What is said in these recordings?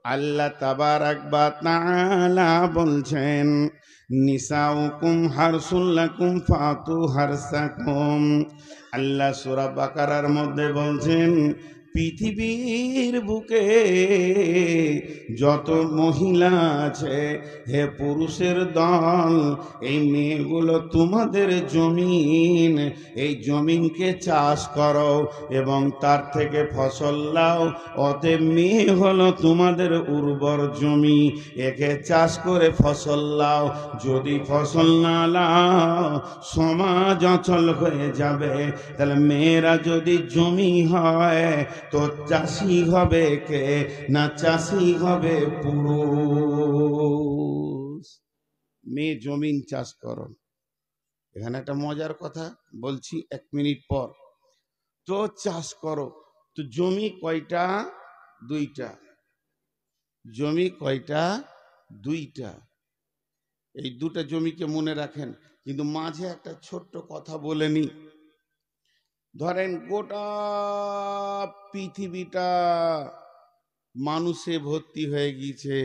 আল্লাহ তাবারাক ওয়া তাআলা বলছেন, নিসাউকুম হারসুল লাকুম ফাতু হারসাকুম। আল্লাহ সূরা বাকারার মধ্যে বলছেন, পৃথিবীর বুকে যত মহিলা আছে, হে পুরুষের দল, এই মেয়েগুলো তোমাদের জমিন, এই জমিনকে চাষ করো এবং তার থেকে ফসল লাও। অতএব মেয়ে হলো তোমাদের উর্বর জমি, একে চাষ করে ফসল লাও। যদি ফসল না লাও সমাজ অচল হয়ে যাবে। তাহলে মেয়েরা যদি জমি হয় তো চাষি হবে কে? না চাষি হবে পুরুষ। মেয়ে জমিন চাষ করো। এখানে একটা মজার কথা বলছি, 1 মিনিট পর। তো চাষ করো, তো জমি কয়টা? 2টা। জমি কয়টা? 2টা। এই 2টা জমিকে মনে রাখেন। কিন্তু মাঝে একটা ছোট্ট কথা বলে নি। ধরেন গোটা পৃথিবীটা মানুষে ভর্তি হয়ে গিয়েছে,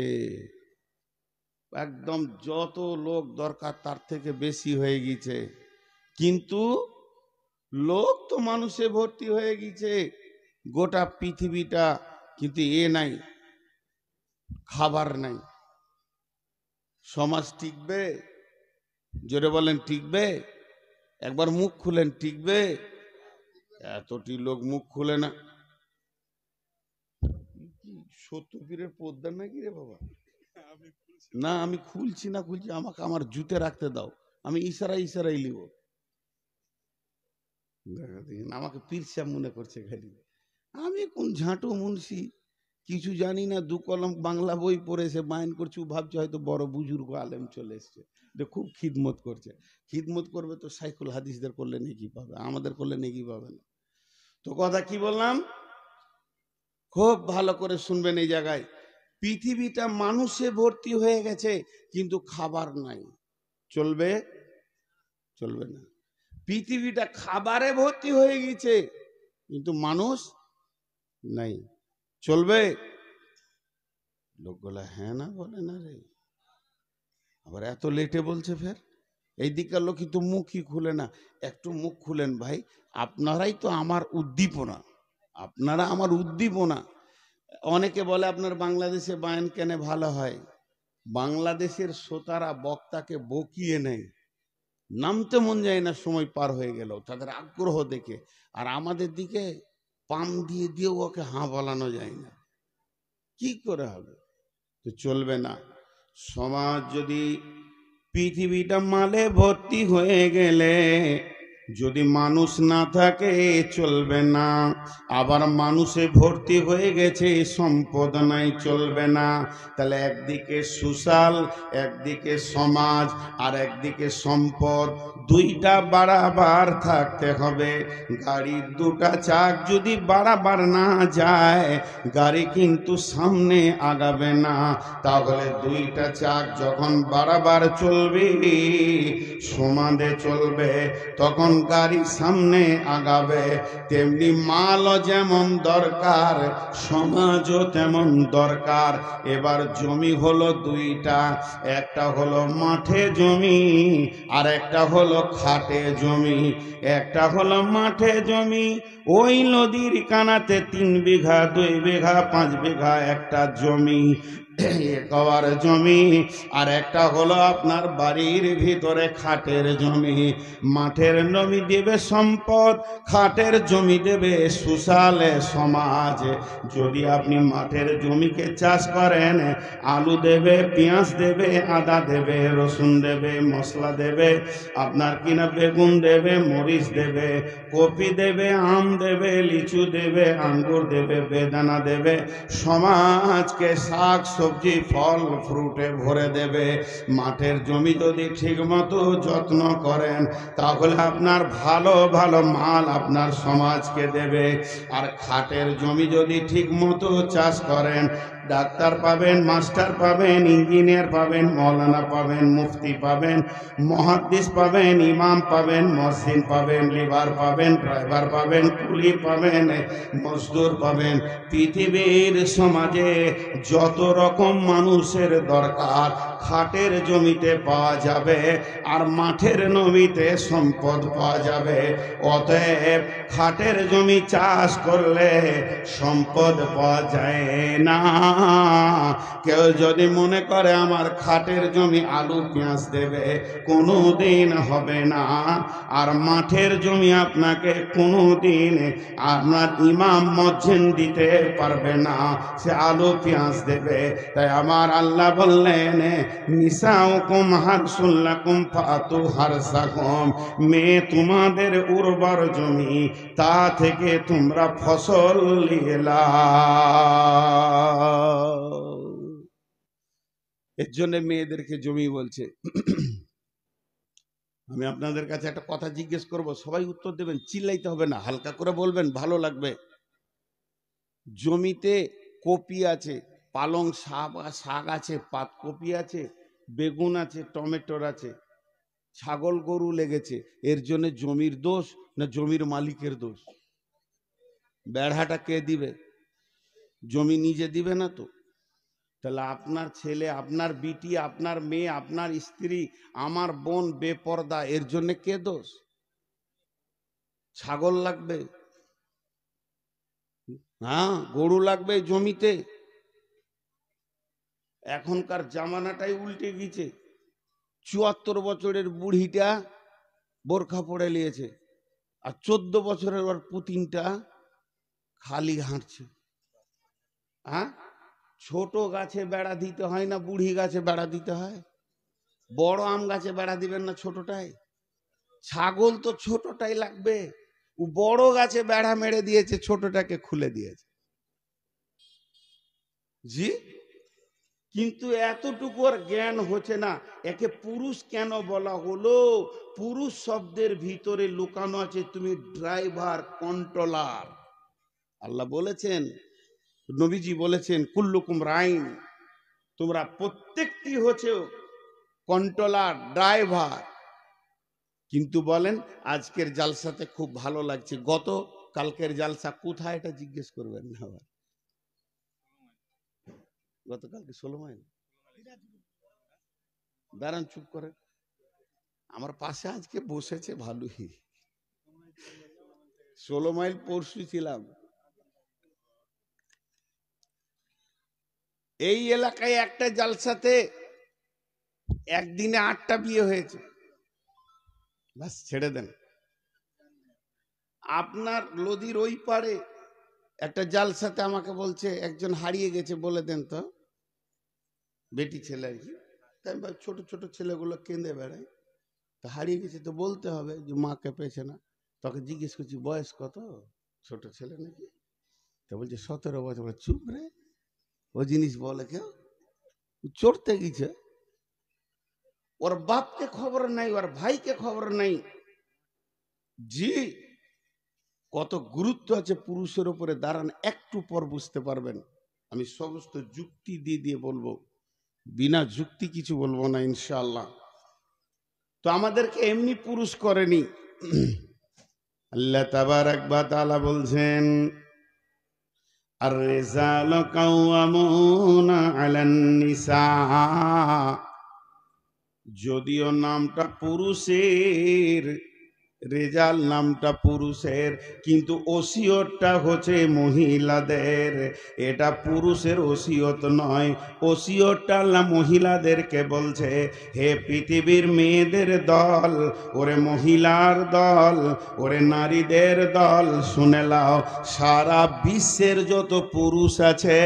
একদম যত লোক দরকার তার থেকে বেশি হয়ে গিয়েছে, কিন্তু লোক তো মানুষে ভর্তি হয়ে গিয়েছে গোটা পৃথিবীটা, কিন্তু নাই, খাবার নাই। সমাজ টিকবে? জোরে বলেন, টিকবে? একবার মুখ খুলেন, টিকবে? এতটি লোক মুখ খুলে না। সত্যপীরের পদ্মা নাকি রে বাবা? না, আমি খুলছি না, আমাকে আমার জুতে রাখতে দাও, আমি ইশারাই লিব। আমাকে পীর সাহেব মনে করছে খালি। আমি কোন ঝাঁটু মুন্সি, কিছু জানি না। 2 কলম বাংলা বই পড়েছে, বায়ন করছি, ভাবছে হয়তো বড় বুজুর্গ আলেম চলে এসছে, খুব খিদমত করছে। খিদমত করবে তো সাইকুল হাদিসদের করলে নেকি পাবে, আমাদের করলে নেকি পাবে না। তো কথা কি বললাম, খুব ভালো করে শুনবেন এই জায়গায়। পৃথিবীটা মানুষে ভর্তি হয়ে গেছে, কিন্তু খাবার নাই। চলবে? চলবে না। পৃথিবীটা খাবারে ভর্তি হয়ে গেছে, কিন্তু মানুষ নাই। চলবে? লোকগুলা হ্যাঁ না বলে না রে, আবার এত লেটে বলছে ফের। এই দিককার লোক কিন্তু মুখই খুলে না। একটু মুখ খুলেন ভাই, আপনারাই তো আমার উদ্দীপনা, আপনারা আমার উদ্দীপনা। অনেকে বলে আপনার বাংলাদেশে বায়ান কেন ভালো হয়? বাংলাদেশের শ্রোতারা বক্তাকে বকিয়ে নেয়, নামতে মন যায় না সময় পার হয়ে গেল, তাদের আগ্রহ দেখে। আর আমাদের দিকে পাম দিয়ে দিয়েও ওকে হাঁ বলানো যায় না, কি করে হবে? তো চলবে না। সমাজ যদি, পৃথিবীটা মালে ভর্তি হয়ে গেলে যদি মানুষ না থাকে চলবে না। আবার মানুষে ভর্তি হয়ে গেছে, সম্পদ নাই, চলবে না। তাহলে একদিকে সুশাল, একদিকে সমাজ, আর একদিকে সম্পদ, 2টা বাড়াবার থাকতে হবে। গাড়ির 2টা চাক যদি বাড়াবার না যায়, গাড়ি কিন্তু সামনে আগাবে না। তাহলে 2টা চাক যখন বাড়াবার চলবে, সমানে চলবে, তখন গাড়ি সামনে আগাবে। তেমনি মালও যেমন দরকার, সমাজও তেমন দরকার। এবার জমি হলো 2টা, একটা হলো মাঠে জমি, আর একটা হলো খাটে জমি। একটা হলো মাঠে জমি, ওই নদীর কানাতে 3 বিঘা, 2 বিঘা, 5 বিঘা একটা জমি, একবার জমি। আর একটা হলো আপনার বাড়ির ভিতরে খাটের জমি। মাঠের জমি দেবে সম্পদ, খাটের জমি দেবে সুশালে সমাজ। যদি আপনি মাঠের জমিকে চাষ করেন, আলু দেবে, পেঁয়াজ দেবে, আদা দেবে, রসুন দেবে, মশলা দেবে, আপনার কিনা বেগুন দেবে, মরিচ দেবে, কপি দেবে, আম দেবে, লিচু দেবে, আঙ্গুর দেবে, বেদানা দেবে, সমাজকে শাক সবজি ফল ফ্রুটে ভরে দেবে। মাঠের জমি যদি ঠিক মতো যত্ন করেন, তাহলে আপনার ভালো ভালো মাল আপনার সমাজকে দেবে। আর খাটের জমি যদি ঠিক মতো চাষ করেন, ডাক্তার পাবেন, মাস্টার পাবেন, ইঞ্জিনিয়ার পাবেন, মৌলানা পাবেন, মুফতি পাবেন, মুহাদ্দিস পাবেন, ইমাম পাবেন, মুয়াজ্জিন পাবেন, লিভার পাবেন, ড্রাইভার পাবেন, কুলি পাবেন, মজদুর পাবেন। পৃথিবীর সমাজে যত রকম মানুষের দরকার খাটের জমিতে পাওয়া যাবে, আর মাঠের জমিতে সম্পদ পাওয়া যাবে। অতএব খাটের জমি চাষ করলে সম্পদ পাওয়া যায় না। কেউ যদি মনে করে আমার খাটের জমি আলু পেঁয়াজ দেবে, কোনোদিন হবে না। আর মাঠের জমি আপনাকে কোনোদিন আপনার ইমাম মুয়াজ্জিন দিতে পারবে না, সে আলু পেঁয়াজ দেবে। তাই আমার আল্লাহ বললেন, নিসাউকুম হারসুল লাকুম ফাতু হারসাকুম, মেয়ে তোমাদের উর্বর জমি, তা থেকে তোমরা ফসল নিয়ে লাও। এর জন্য মেয়েদেরকে জমি বলছে। আমি আপনাদের কাছে একটা কথা জিজ্ঞেস করব, সবাই উত্তর দেবেন, চিল্লাইতে হবে না, হালকা করে বলবেন, ভালো লাগবে। জমিতে কপি আছে, পালং শাক আছে, পাতকপি আছে, বেগুন আছে, টমেটোর আছে, ছাগল গরু লেগেছে, এর জন্য জমির দোষ না জমির মালিকের দোষ? বেড়াটা কে দিবে? জমি নিজে দিবে না তো। তাহলে আপনার ছেলে, আপনার বিটি, আপনার মেয়ে, আপনার স্ত্রী, আমার বোন বেপরদা, এর জন্য কে দোষ? ছাগল লাগবে, হ্যাঁ, গরু লাগবে জমিতে। এখনকার জামানাটাই উল্টে গেছে। ৭৪ বছরের বুড়িটা বোরখা পরে নিয়েছে, আর ১৪ বছরের ওর পুতিনটা খালি হাঁটছে। হ্যাঁ, ছোট গাছে বেড়া দিতে হয় না বুড়ি গাছে বেড়া দিতে হয়? বড় আম গাছে বেড়া দিবেন না ছোটটাই? ছাগল তো ছোটটাই লাগবে। ও বড় গাছে বেড়া মেরে দিয়েছে, ছোটটাকে খুলে দিয়েছে। জি, কিন্তু এতটুকু আর জ্ঞান হচ্ছে না। একে পুরুষ কেন বলা হলো? পুরুষ শব্দের ভিতরে লুকানো আছে তুমি ড্রাইভার, কন্ট্রোলার। আল্লাহ বলেছেন, নবীজি বলেছেন, কুল্লুকুম রাইন, তোমরা প্রত্যেকটি হচ্ছে কন্ট্রোলার, ড্রাইভার। কিন্তু বলেন আজকের জালসাতে খুব ভালো লাগছে, গত কালকের জালসা কোথায় এটা জিজ্ঞেস করবেন না। আবার গতকালকে 16 মাইল, দাঁড়ান চুপ করে, আমার পাশে আজকে বসেছে ভালোই। 16 মাইল পরশু ছিলাম। এই এলাকায় একটা জালসাতে একদিনে 8টা বিয়ে হয়েছে। বাস ছেড়ে দেন। আপনার নদীর ওই পারে একটা জালসাতে আমাকে বলছে একজন হারিয়ে গেছে, বলে দেন তো। বেটি ছেলে আর কি। ছোট ছোট ছেলেগুলো কেঁদে বেড়ায়, তা হারিয়ে গেছে তো বলতে হবে যে মাকে পেয়েছে না। তোকে জিজ্ঞেস করছি বয়স কত? ছোট ছেলে নাকি? তা বলছে 17 বছর। চুপ রে, ও জিনিস বলে কেউ? চড়তে গেছে, ওর বাপকে খবর নাই, ওর ভাইকে খবর নাই। জি, কত গুরুত্ব আছে পুরুষের উপরে, দাঁড়ান একটু পর বুঝতে পারবেন। আমি সমস্ত যুক্তি দিয়ে দিয়ে বলবো, বিনা যুক্তি কিছু বলবো না ইনশাআল্লাহ। তো আমাদেরকে এমনি পুরুষ করেনি। আল্লাহ তাবারাক ওয়া তাআলা বলছেন, আর রিজালু কাওয়ামুনা আলান নিসা। যদিও নামটা পুরুষের, রেজাল নামটা পুরুষের, কিন্তু ওসিয়তটা হচ্ছে মহিলাদের। এটা পুরুষের ওসিয়ত নয়, ওসিয়তটা আল্লাহ মহিলাদেরকে বলছে, হে পৃথিবীর মেয়েদের দল, ওরে মহিলার দল, ওরে নারীদের দল, শুনে লাও, সারা বিশ্বের যত পুরুষ আছে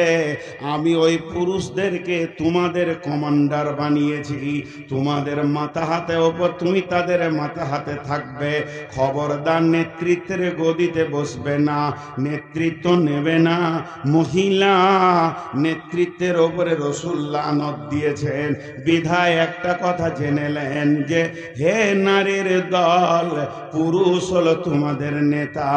আমি ওই পুরুষদেরকে তোমাদের কমান্ডার বানিয়েছি। তোমাদের মাথা হাতে ওপর, তুমি তাদের মাথা হাতে থাকবে। খবরদার নেতৃত্বের গদিতে বসবে না, নেতৃত্ব নেবে না। মহিলা নেতৃত্বের ওপরে রাসূল লানত দিয়েছেন। বিধায় একটা কথা জেনেলেন যে হে নারীর দল, পুরুষ হলো তোমাদের নেতা।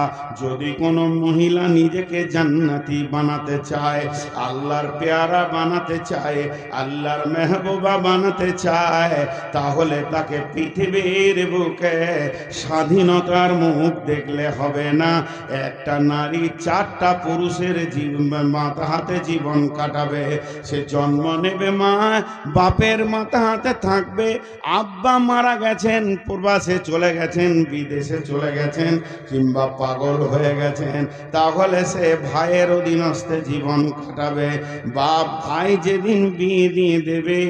যদি কোনো মহিলা নিজেকে জান্নাতি বানাতে চায়, আল্লাহর পেয়ারা বানাতে চায়, আল্লাহর মেহবুবা বানাতে চায়, তাহলে তাকে পৃথিবীর বুকে স্বাধীনতার মুখ দেখলে হবে না। একটা নারী 4টা পুরুষের মাথা হাতে জীবন কাটাবে। সে জন্ম নেবে মা, বাপের মাথা হাতে থাকবে। আব্বা মারা গেছেন, প্রবাসে চলে গেছেন, বিদেশে চলে গেছেন, কিংবা পাগল হয়ে গেছেন, তাহলে সে ভাইয়ের অধীনস্থে জীবন কাটাবে। বাপ ভাই যেদিন বিয়ে দিয়ে দেবে,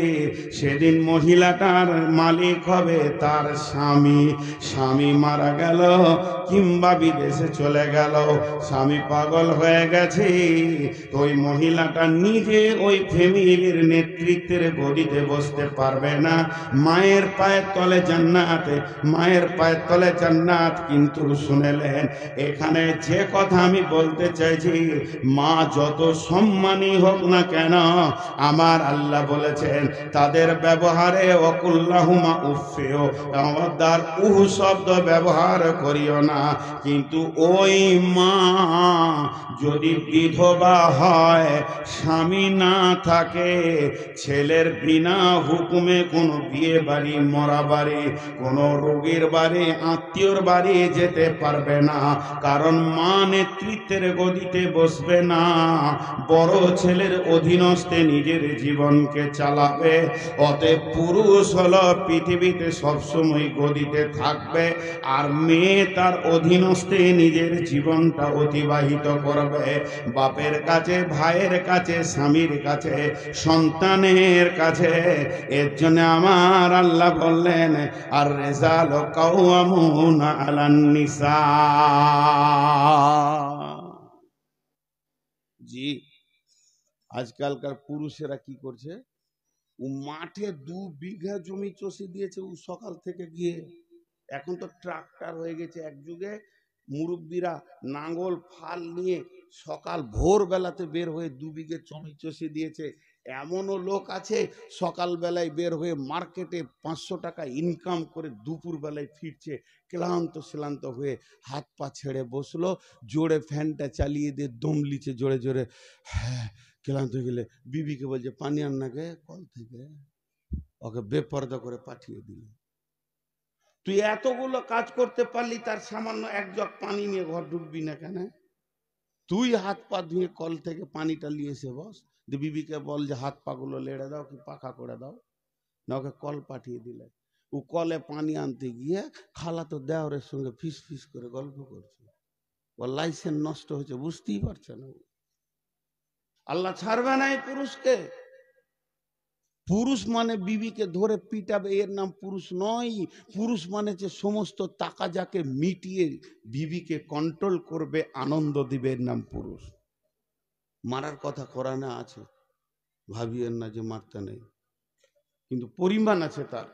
সেদিন মহিলাটার মালিক হবে তার স্বামী। স্বামী মারা গেল কিংবা বিদেশে চলে গেল, স্বামী পাগল হয়ে গেছে, তো ওই মহিলাটা নিজে ওই ফ্যামিলির নেতৃত্বের গদিতে বসতে পারবে না। মায়ের পায়ের তলে জান্নাত, মায়ের পায়ের তলে জান্নাত। কিন্তু শুনেলেন, এখানে যে কথা আমি বলতে চাইছি, মা যত সম্মানী হোক না কেন, আমার আল্লাহ বলেছেন তাদের ব্যবহারে ওয়াকুল্লাহুমা উফিও, খবরদার উহ শব্দ ব্যবহার করিও না। কিন্তু ওই মা যদি বিধবা হয়, স্বামী না থাকে, ছেলের বিনা হুকুমে কোনো বিয়ে বাড়ি, মরা বাড়ি, কোনো রোগীর বাড়ি, আত্মীয়র বাড়ি যেতে পারবে না। কারণ মা নেতৃত্বের গদিতে বসবে না, বড় ছেলের অধীনস্থে নিজের জীবনকে চালাবে। অতএব পুরুষ হলো পৃথিবীতে সবসময় গদিতে থাকবে, আর মেয়ে তার অধীনস্থে নিজের জীবনটা অতিবাহিত করবে। বাপের কাছে, ভাইয়ের কাছে, স্বামীর কাছে, সন্তানের কাছে। এর জন্য আমার আল্লাহ বললেন, আর রিজাল কাওয়ামুনা আলান নিসা। জি, আজকালকার পুরুষেরা কি করছে, ও মাঠে 2 বিঘা জমি চষে দিয়েছে, ও সকাল থেকে গিয়ে, এখন তো ট্রাক্টর হয়ে গেছে। এক যুগে মুরব্বীরা নাঙ্গল ফাল নিয়ে সকাল ভোরবেলাতে বের হয়ে 2 বিঘে জমি চষে দিয়েছে। এমনও লোক আছে সকালবেলায় বের হয়ে মার্কেটে 500 টাকা ইনকাম করে দুপুর বেলায় ফিরছে, ক্লান্ত হয়ে হাত পা ছেড়ে বসলো, জোরে ফ্যানটা চালিয়ে দিয়ে দম লিছে জোরে জোরে, হ্যাঁ ক্লান্ত হয়ে গেলে বিবিকে বলছে পানি আন না গে কল থেকে, ওকে বেপরদা করে পাঠিয়ে দিল। তুই এতগুলো কাজ করতে পারলি, তার সামান্য 1 জগ পানি নিয়ে ঘর ঢুকবি না কেন? তুই হাত পা ধুয়ে কল থেকে পানিটা নিয়ে এসে বস, বিবিকে বল যে হাত পা গুলো লেড়ে দাও কি পাখা করে দাও, না ওকে কল পাঠিয়ে দিলে। ও কলে পানি আনতে গিয়ে খালাতো দেওরের সঙ্গে ফিস ফিস করে গল্প করছে, ওর লাইসেন্স নষ্ট হয়েছে, বুঝতেই পারছে না। আল্লাহ ছাড়বে না এই পুরুষকে। পুরুষ মানে বিবিকে ধরে পিটাবে, এর নাম পুরুষ নয়। পুরুষ মানে যে সমস্ত টাকা যাকে মিটিয়ে বিবিকে কন্ট্রোল করবে, আনন্দ দিবে, এর নাম পুরুষ। মারার কথা কোরআনে আছে, ভাবিয়েন না যে মারতে নেই, কিন্তু পরিমাণ আছে তার,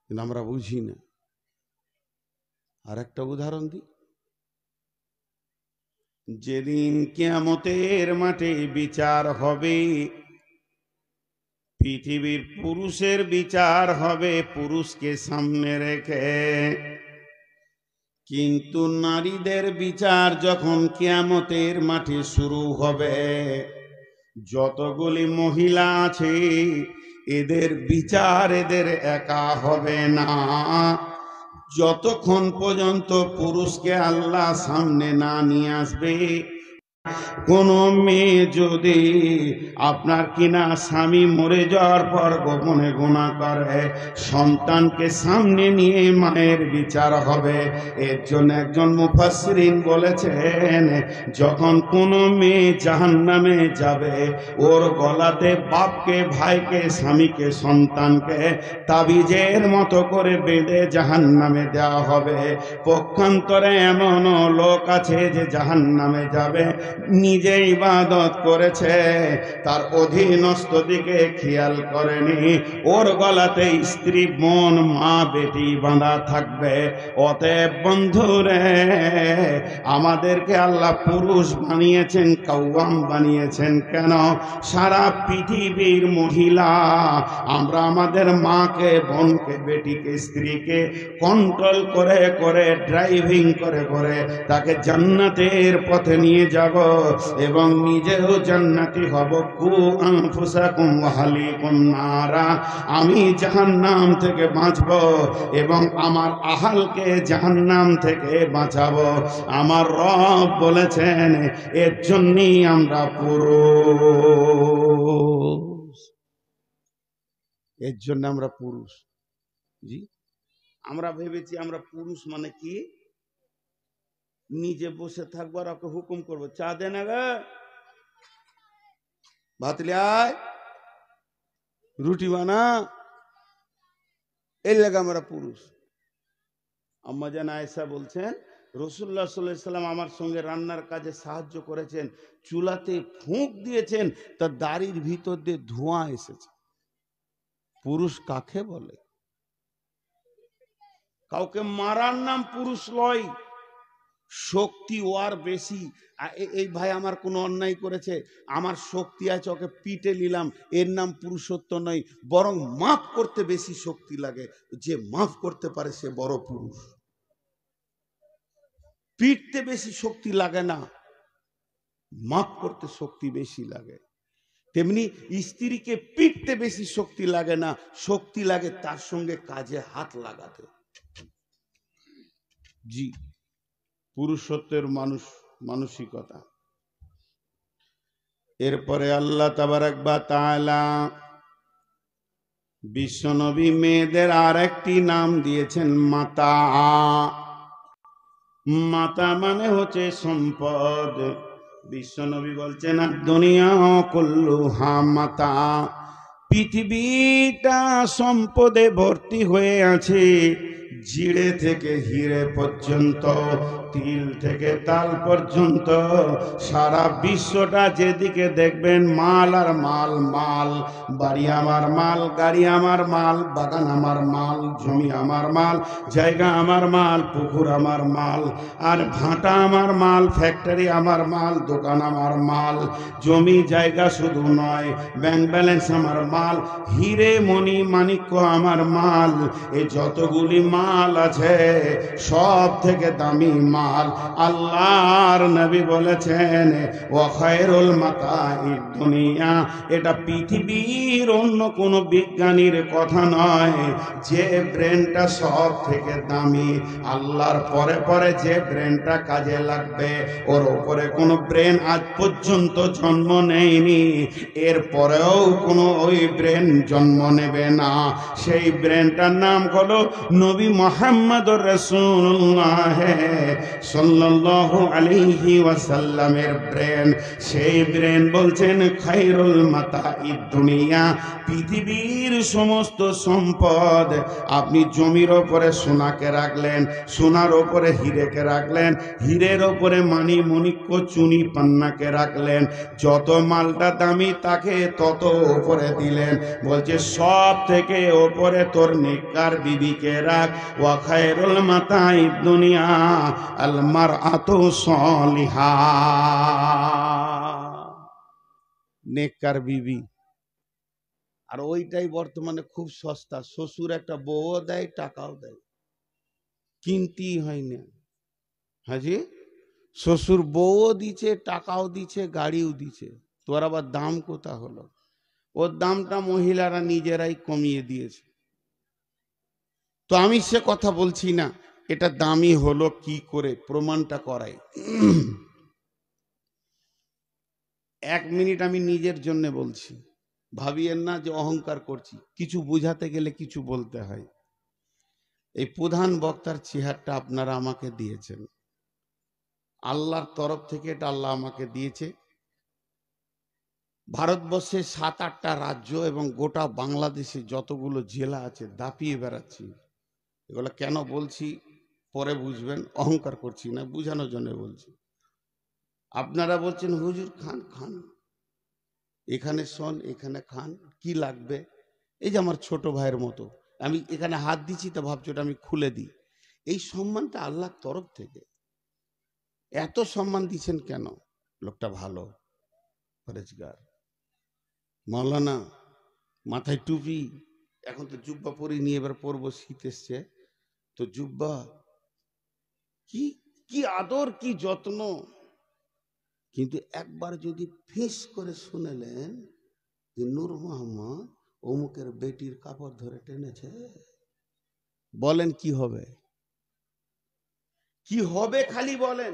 কিন্তু আমরা বুঝি না। আর একটা উদাহরণ দিই, যেদিন কিয়ামতের মাঠে বিচার হবে, পৃথিবীর পুরুষের বিচার হবে পুরুষকে সামনে রেখে, কিন্তু নারীদের বিচার যখন কিয়ামতের মাঠে শুরু হবে, যতগুলি মহিলা আছে এদের বিচার এদের একা হবে না। যতক্ষণ পর্যন্ত পুরুষকে আল্লাহ সামনে না নিয়ে আসবে, কোন মেয়ে যদি আপনার কিনা স্বামী মরে যাওয়ার পর গোপনে গুনাহ করে, সন্তানকে সামনে নিয়ে মায়ের বিচার হবে। এর জন্য একজন মুফাসসিরিন বলেছেন, যখন কোন মেয়ে জাহান্নামে যাবে, ওর গলাতে বাপকে, ভাইকে, স্বামীকে, সন্তানকে তাবিজের মতো করে বেঁধে জাহান্নামে দেওয়া হবে। পক্ষান্তরে এমন লোক আছে যে জাহান্নামে যাবে, নিজে ইবাদত করেছে, তার অধীনস্থ দিকে খেয়াল করেনি। ওর গলাতে স্ত্রী, বোন, মা, বেটি বাঁধা থাকবে। অতএব বন্ধুরে, আমাদেরকে আল্লাহ পুরুষ বানিয়েছেন, কাওয়াম বানিয়েছেন কেন? সারা পৃথিবীর মহিলা আমরা আমাদের মাকে, বোনকে, বেটিকে, স্ত্রীকে কন্ট্রোল করে করে, ড্রাইভিং করে করে তাকে জান্নাতের পথে নিয়ে যাব এবং নিজেও জান্নাতি হব। কু আনফুসাকুম ওয়া আহলিকুম নারা, আমি জাহান্নাম থেকে বাঁচব এবং আমার আহালকে জাহান্নাম থেকে বাঁচাবো। আমার রব বলেছেন, এর জন্যই আমরা পুরুষ, এর জন্য আমরা পুরুষ। জি, আমরা ভেবেছি আমরা পুরুষ মানে কি, নিজে বসে থাকবো আর ওকে হুকুম করবো, চা দে না গে, ভাত লিয়ায়, রুটি বানা, এই লাগে আমরা পুরুষ। আম্মা জান আয়েশা বলছেন, রাসূলুল্লাহ সাল্লাল্লাহু আলাইহি সাল্লাম আমার সঙ্গে রান্নার কাজে সাহায্য করেছেন, চুলাতে ফুঁক দিয়েছেন, তার দাড়ির ভিতর দিয়ে ধোঁয়া এসেছে। পুরুষ কাকে বলে? কাউকে মারার নাম পুরুষ লয়। শক্তি ওর বেশি। এই ভাই আমার কোনো অন্যায় করেছে, আমার শক্তি আছে, ওকে পিটে নিলাম, এর নাম পুরুষত্ব নয়, বরং মাফ করতে বেশি শক্তি লাগে। যে মাফ করতে পারে সে বড় পুরুষ। পিটতে বেশি শক্তি লাগে না, মাফ করতে শক্তি বেশি লাগে। তেমনি স্ত্রীকে পিটতে বেশি শক্তি লাগে না, শক্তি লাগে তার সঙ্গে কাজে হাত লাগাতে। জি, পুরুষত্বের মানসিকতা। এরপরে আল্লাহ তাবারাক ওয়া তাআলা বিশ্বনবী মেয়েদের আর একটি নাম দিয়েছেন মাতা। মাতা মানে হচ্ছে সম্পদ। বিশ্বনবী বলছেন, দুনিয়া কুল্লুহা মাতা, পৃথিবীটা সম্পদে ভর্তি হয়ে আছে। জিড়ে থেকে হিরে পর্যন্ত, তিল থেকে তাল পর্যন্ত, সারা বিশ্বটা যেদিকে দেখবেন মাল আর মাল। মাল, বাড়ি আমার মাল, গাড়ি আমার মাল, বাগান আমার মাল, জমি আমার মাল, জায়গা আমার মাল, পুকুর আমার মাল, আর ভাটা আমার মাল, ফ্যাক্টরি আমার মাল, দোকান আমার মাল। জমি জায়গা শুধু নয়, ব্যাংক ব্যালেন্স আমার মাল, হিরে মণি মাণিক্য আমার মাল। এই যতগুলি মাল আছে সব থেকে দামি মাল আল্লাহর নবী বলেছেন, ওয়া খায়রুল মাতাঈদ দুনিয়া, এটা পৃথিবীর অন্য কোনো বিজ্ঞানীর কথা নয়। যে ব্রেনটা সব থেকে দামি, আল্লাহর পরে পরে যে ব্রেনটা কাজে লাগবে, ওর উপরে কোনো ব্রেন আজ পর্যন্ত জন্ম নেয়নি, এর পরেও কোনো ওই ব্রেন জন্ম নেবে না। সেই ব্রেনটার নাম হলো নবী মুহাম্মদুর রাসূলুল্লাহ সাল্লাল্লাহু আলাইহি ওয়াসাল্লামের ব্রেন। সেই ব্রেন বলছেন, খায়রুল মাতাঈদ দুনিয়া, পৃথিবীর সমস্ত সম্পদ, আপনি জমির ওপরে সোনাকে রাখলেন, সোনার ওপরে হিরেকে রাখলেন, হীরের ওপরে মানি মণিক্য চুনি পান্নাকে রাখলেন, যত মালটা দামি তাকে তত ওপরে দিলেন। বলছে সব থেকে ওপরে তোর নেককার বিবিকে রাখ। ওয়া খায়রুল মাতাঈদ দুনিয়া আল মারআতু সালিহা, নেককার বিবি। আর ওইটাই বর্তমানে খুব সস্তা। শ্বশুর একটা বউও দেয়, টাকাও দেয়, কিনতেই হয় না। হাজি, শ্বশুর বউও দিচ্ছে, টাকাও দিচ্ছে, গাড়িও দিচ্ছে, তোর আবার দাম কোথা হলো? ওর দামটা মহিলারা নিজেরাই কমিয়ে দিয়েছে। তো আমি সে কথা বলছি না, এটা দামি হলো কি করে, প্রমাণটা করাই। 1 মিনিট আমি নিজের জন্য বলছি, ভাবিয়েন না যে অহংকার করছি। কিছু বুঝাতে গেলে কিছু বলতে হয়। এই প্রধান বক্তার চেহারটা আপনারা আমাকে দিয়েছেন, আল্লাহর তরফ থেকে এটা আল্লাহ আমাকে দিয়েছে। ভারতবর্ষে 7-8টা রাজ্য এবং গোটা বাংলাদেশে যতগুলো জেলা আছে দাপিয়ে বেড়াচ্ছি। এগুলো কেন বলছি পরে বুঝবেন, অহংকার করছি না, বুঝানোর জন্য বলছি। আপনারা বলছেন হুজুর খান খান, এখানে শোন, এখানে খান, কি লাগবে? এই যে আমার ছোট ভাইয়ের মতো, আমি এখানে হাত দিচ্ছি তা ভাবছি ওটা আমি খুলে দিই। এই সম্মানটা আল্লাহর তরফ থেকে। এত সম্মান দিচ্ছেন কেন? লোকটা ভালো, পরেজগার, মাওলানা, মাথায় টুপি, এখন তো জুব্বা পরি নিয়ে এবার পরবো, শীত এসছে তো জুব্বা, কি কি আদর, কি যত্ন। কিন্তু একবার যদি ফিস করে শুনেলেন যে নূর মোহাম্মদ অমুকের বেটির কাপড় ধরে টেনেছে, বলেন কি হবে? কি হবে খালি বলেন।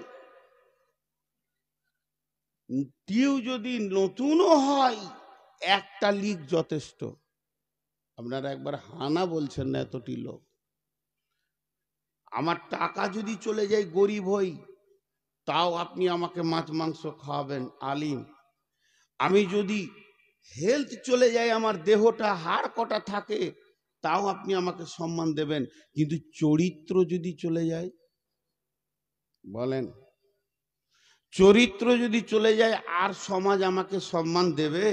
টিউ যদি নতুনও হয়, একটা লিগ যথেষ্ট। আপনারা একবার হানা বলছেন না, এতটি লোক। আমার টাকা যদি চলে যায়, গরিব হই, তাও আপনি আমাকে মাছ মাংস খাওয়াবেন, আলিম। আমি যদি হেলথ চলে যায়, আমার দেহটা হাড় কটা থাকে, তাও আপনি আমাকে সম্মান দেবেন। কিন্তু চরিত্র যদি চলে যায়, বলেন, চরিত্র যদি চলে যায়, আর সমাজ আমাকে সম্মান দেবে?